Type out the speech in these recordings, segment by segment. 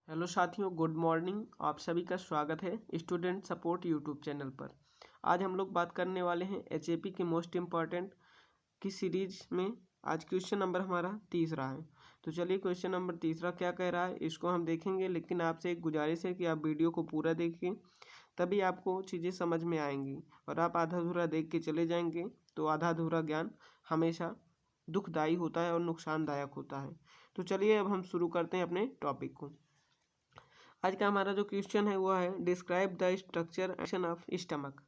Hello साथियों, good morning. आप सभी का स्वागत है स्टूडेंट सपोर्ट यूट्यूब चैनल पर। आज हम लोग बात करने वाले हैं एचएपी के मोस्ट इम्पॉर्टेंट की सीरीज में। आज क्वेश्चन नंबर हमारा तीसरा है। तो चलिए क्वेश्चन नंबर तीसरा क्या कह रहा है इसको हम देखेंगे, लेकिन आपसे एक गुजारिश है कि आप वीडियो को पूरा देखिए, तभी आपको चीज़ें समझ में आएंगी। और आप आधा अधूरा देख के चले जाएंगे तो आधा अधूरा ज्ञान हमेशा दुखदायी होता है और नुकसानदायक होता है। तो चलिए अब हम शुरू करते हैं अपने टॉपिक को। आज का हमारा जो क्वेश्चन है वो है describe the structure action of stomach.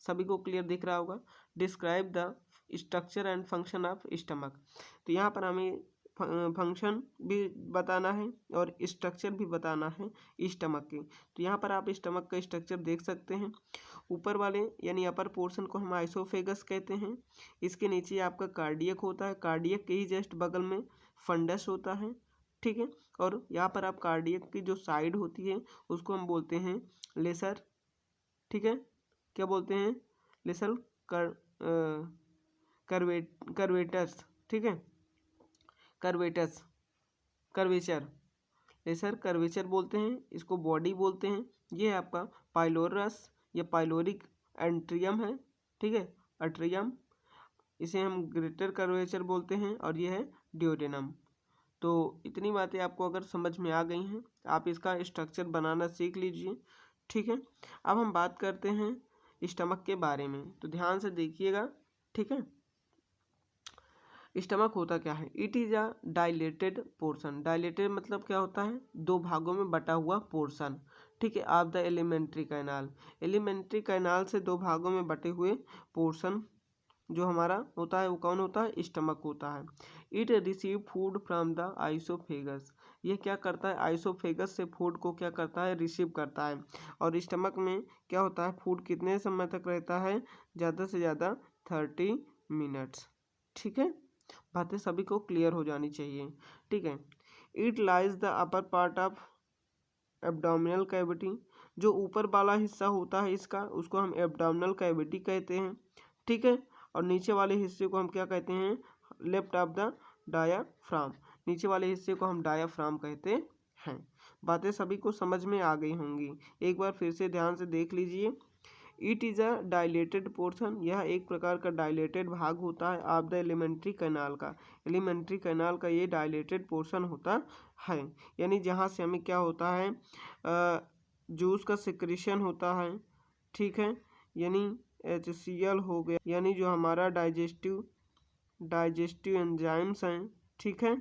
सभी को क्लियर दिख रहा होगा। Describe the structure and function of stomach. तो यहाँ पर हमें फंक्शन भी बताना है और स्ट्रक्चर भी बताना है स्टमक की। तो यहाँ पर आप स्टमक का स्ट्रक्चर देख सकते हैं। ऊपर वाले यानी अपर पोर्शन को हम आइसोफेगस कहते हैं। इसके नीचे आपका कार्डियक होता है, कार्डियक के ही जस्ट बगल में फंडस होता है, ठीक है। और यहाँ पर आप कार्डियक की जो साइड होती है उसको हम बोलते हैं लेसर, ठीक है। क्या बोलते हैं? लेसर कर्वेटर्स, ठीक है। कर्वेचर, लेसर कर्वेचर बोलते हैं इसको, बॉडी बोलते हैं। ये आपका पाइलोरस या पाइलोरिक एंट्रियम है, ठीक है, अट्रियम। इसे हम ग्रेटर कर्वेचर बोलते हैं और ये है ड्यूडेनम। तो इतनी बातें आपको अगर समझ में आ गई हैं, आप इसका स्ट्रक्चर बनाना सीख लीजिए, ठीक है। अब हम बात करते हैं स्टमक के बारे में, तो ध्यान से देखिएगा, ठीक है। स्टमक होता क्या है? It is a dilated portion. Dilated मतलब क्या होता है? दो भागों में बटा हुआ पोर्शन, ठीक है, of the alimentary canal. Alimentary canal से दो भागों में बटे हुए पोर्शन जो हमारा होता है वो कौन होता है? स्टमक होता है। It receive food from the oesophagus. ये क्या करता है? आइसोफेगस से फूड को क्या करता है? रिसीव करता है। और स्टमक में क्या होता है? फूड कितने समय तक रहता है? ज़्यादा से ज़्यादा 30 मिनट्स, ठीक है। बातें सभी को क्लियर हो जानी चाहिए, ठीक है। It lies the upper part of abdominal cavity. जो ऊपर वाला हिस्सा होता है इसका, उसको हम एब्डोमिनल कैविटी कहते हैं, ठीक है। और नीचे वाले हिस्से को हम क्या कहते हैं? Left of the diaphragm. नीचे वाले हिस्से को हम डायाफ्राम कहते हैं। बातें सभी को समझ में आ गई होंगी। एक बार फिर से ध्यान से देख लीजिए। It is a dilated portion. यह एक प्रकार का डायलेटेड भाग होता है ऑफ द एलिमेंट्री कैनाल का। एलिमेंट्री कैनाल का ये डायलेटेड पोर्शन होता है, यानी जहाँ से हमें क्या होता है? जूस का सिक्रीशन होता है, ठीक है। यानी HCl हो गया, यानी जो हमारा डाइजेस्टिव एंजाइम्स हैं, ठीक है,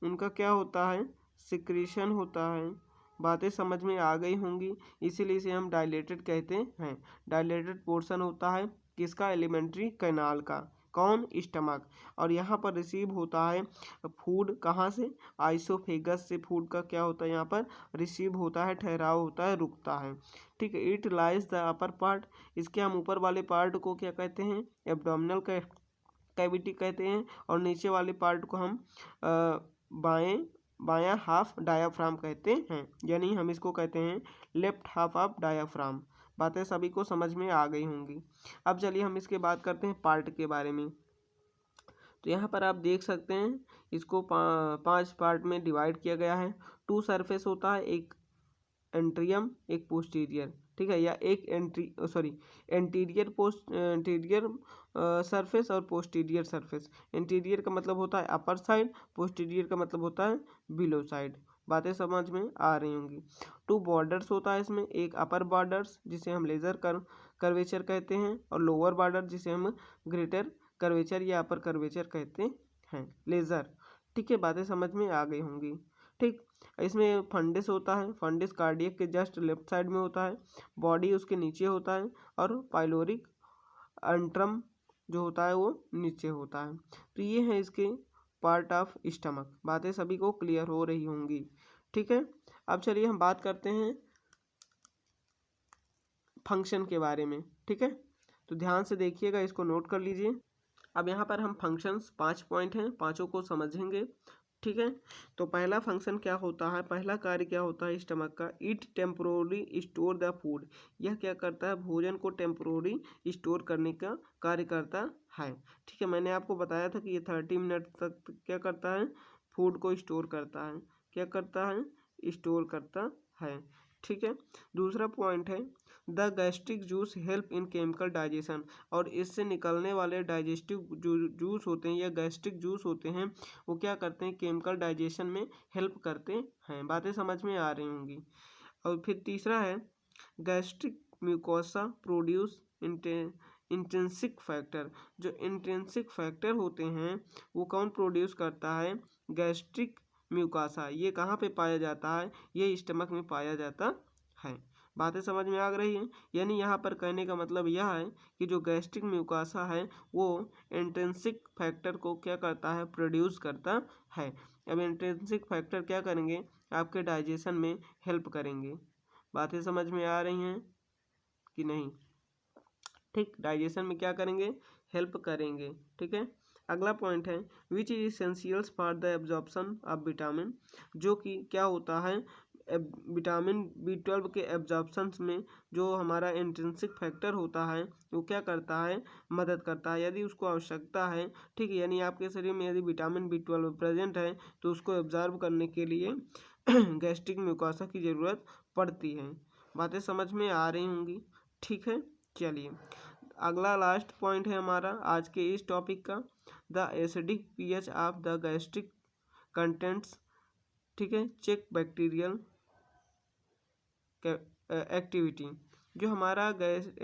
उनका क्या होता है? सिक्रीशन होता है। बातें समझ में आ गई होंगी, इसीलिए इसे हम डायलेटेड कहते हैं। डायलेटेड पोर्शन होता है किसका? एलिमेंट्री कैनाल का। कौन? स्टमक। और यहाँ पर रिसीव होता है फूड कहाँ से? आइसोफेगस से फूड का क्या होता है? यहाँ पर रिसीव होता है, ठहराव होता है, रुकता है, ठीक है। It lies the upper part. इसके हम ऊपर वाले पार्ट को क्या कहते हैं? एब्डोमिनल कैविटी कहते हैं। और नीचे वाले पार्ट को हम बायां हाफ डायाफ्राम कहते हैं, यानी हम इसको कहते हैं लेफ्ट हाफ ऑफ डायाफ्राम। बातें सभी को समझ में आ गई होंगी। अब चलिए हम इसके बात करते हैं पार्ट के बारे में। तो यहाँ पर आप देख सकते हैं इसको 5 पार्ट में डिवाइड किया गया है। 2 सरफेस होता है, एक एंट्रियम एक पोस्टीरियर, ठीक है, या एक एंटीरियर सरफेस और पोस्टीरियर सरफेस। एंटीरियर का मतलब होता है अपर साइड, पोस्टीरियर का मतलब होता है बिलो साइड। बातें समझ में आ रही होंगी। 2 बॉर्डर्स होता है इसमें, एक अपर बॉर्डर्स जिसे हम लेजर कर्वेचर कहते हैं, और लोअर बॉर्डर जिसे हम ग्रेटर कर्वेचर या अपर कर्वेचर कहते हैं, लेजर, ठीक है। बातें समझ में आ गई होंगी, ठीक। इसमें फंडिस होता है, फंडिस कार्डियक के जस्ट लेफ्ट साइड में होता है, बॉडी उसके नीचे होता है, और पाइलोरिक एंट्रम जो होता है वो नीचे होता है। तो ये है इसके पार्ट ऑफ स्टमक। बातें सभी को क्लियर हो रही होंगी, ठीक है। अब चलिए हम बात करते हैं फंक्शन के बारे में, ठीक है। तो ध्यान से देखिएगा, इसको नोट कर लीजिए। अब यहाँ पर हम फंक्शंस 5 पॉइंट हैं, पांचों को समझेंगे, ठीक है। तो पहला फंक्शन क्या होता है? पहला कार्य क्या होता है स्टमक का? It temporary store the food. यह क्या करता है? भोजन को टेम्पोररी स्टोर करने का कार्य करता है, ठीक है। मैंने आपको बताया था कि ये 30 मिनट तक क्या करता है? फूड को स्टोर करता है। क्या करता है? स्टोर करता है। ठीक है। दूसरा पॉइंट है the gastric juice help in chemical digestion, और इससे निकलने वाले डाइजेस्टिव जूस होते हैं या गैस्ट्रिक जूस होते हैं वो क्या करते हैं, केमिकल डाइजेशन में हेल्प करते हैं। बातें समझ में आ रही होंगी। और फिर तीसरा है gastric mucosa produce intrinsic factor. जो इंट्रिंसिक फैक्टर होते हैं वो कौन प्रोड्यूस करता है, गैस्ट्रिक म्यूकोसा। ये कहाँ पे पाया जाता है, ये स्टमक में पाया जाता है। बातें समझ में आ रही हैं। यानी यहाँ पर कहने का मतलब यह है कि जो गैस्ट्रिक म्यूकोसा है वो इंट्रिंसिक फैक्टर को क्या करता है, प्रोड्यूस करता है। अब इंट्रिंसिक फैक्टर क्या करेंगे, आपके डाइजेशन में हेल्प करेंगे। बातें समझ में आ रही हैं कि नहीं। ठीक, डाइजेशन में क्या करेंगे, हेल्प करेंगे। ठीक है। अगला पॉइंट है which is essentials for the absorption of vitamin, जो कि क्या होता है, विटामिन B12 के एब्जॉर्प्शन में जो हमारा इंट्रिंसिक फैक्टर होता है वो क्या करता है, मदद करता है यदि उसको आवश्यकता है। ठीक है। यानी आपके शरीर में यदि विटामिन B12 प्रेजेंट है तो उसको एब्जॉर्ब करने के लिए गैस्ट्रिक म्यूकोसा की ज़रूरत पड़ती है। बातें समझ में आ रही होंगी। ठीक है। चलिए अगला लास्ट पॉइंट है हमारा आज के इस टॉपिक का, the acidic pH of the gastric contents. ठीक है। Check bacterial activity. जो हमारा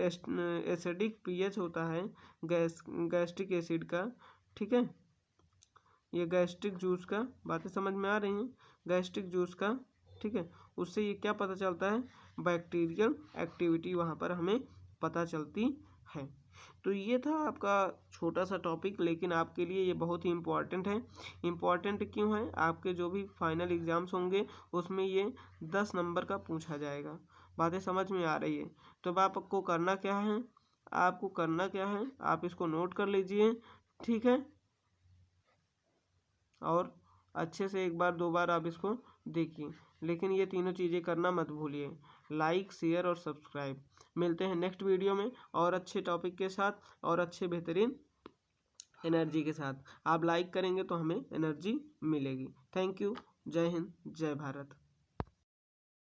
एसिडिक pH होता है गैस्ट्रिक एसिड का, ठीक है, ये गैस्ट्रिक जूस का, बातें समझ में आ रही हैं, गैस्ट्रिक जूस का। ठीक है। उससे ये क्या पता चलता है, बैक्टीरियल एक्टिविटी वहाँ पर हमें पता चलती है। तो ये था आपका छोटा सा टॉपिक, लेकिन आपके लिए ये बहुत ही इम्पॉर्टेंट है। इम्पॉर्टेंट क्यों है, आपके जो भी फाइनल एग्ज़ाम्स होंगे उसमें ये 10 नंबर का पूछा जाएगा। बातें समझ में आ रही है। तो अब आपको करना क्या है, आपको करना क्या है, आप इसको नोट कर लीजिए। ठीक है। और अच्छे से एक बार 2 बार आप इसको देखिए, लेकिन ये तीनों चीज़ें करना मत भूलिए, लाइक शेयर और सब्सक्राइब। मिलते हैं नेक्स्ट वीडियो में और अच्छे टॉपिक के साथ और अच्छे बेहतरीन एनर्जी के साथ। आप लाइक करेंगे तो हमें एनर्जी मिलेगी। Thank you. जय हिंद, जय भारत।